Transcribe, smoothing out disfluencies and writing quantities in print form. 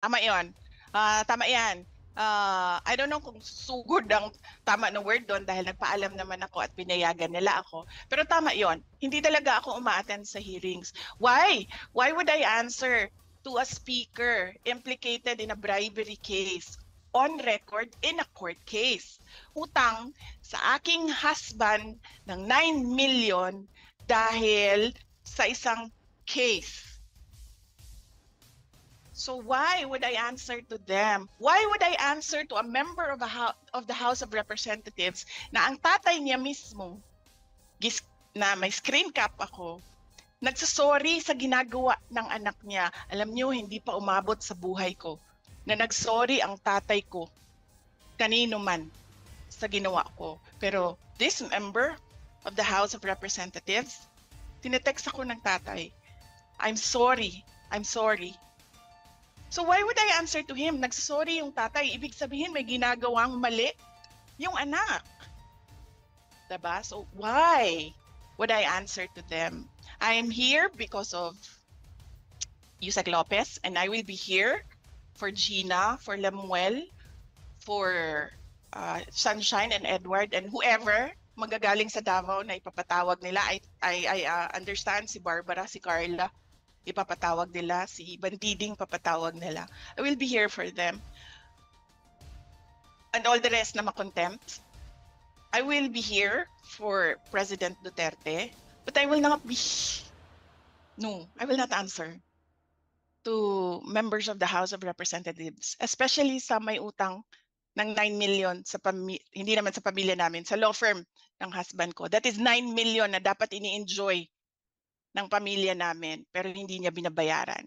Tama 'yon. Tama 'yan. I don't know kung sugod ang tama na word do'n dahil nagpaalam naman ako at pinayagan nila ako. Pero tama 'yon. Hindi talaga ako uma-attend sa hearings. Why? Why would I answer to a speaker implicated in a bribery case on record in a court case? Utang sa aking husband ng 9 million dahil sa isang case. So why would I answer to them? Why would I answer to a member of the House of Representatives na ang tatay niya mismo, na may screen cap ako, nagsasorry sa ginagawa ng anak niya. Alam niyo, hindi pa umabot sa buhay ko na nagsorry ang tatay ko kanino man sa ginawa ko. Pero this member of the House of Representatives, tinetext ako ng tatay, I'm sorry, I'm sorry. So why would I answer to him? Nagsasorry yung tatay. Ibig sabihin may ginagawang mali yung anak. Diba? So why would I answer to them? I am here because of Yusek Lopez, and I will be here for Gina, for Lemuel, for Sunshine and Edward, and whoever magagaling sa Davao na ipapatawag nila. I understand si Barbara, si Carla, ipapatawag nila, si Bandiding papatawag nila. I will be here for them. And all the rest na makontempt. I will be here for President Duterte, but I will not be, no, I will not answer to members of the House of Representatives, especially sa may utang ng 9 million sa hindi naman sa pamilya namin, sa law firm ng husband ko. That is 9 million na dapat ini-enjoy ng pamilya namin, pero hindi niya binabayaran.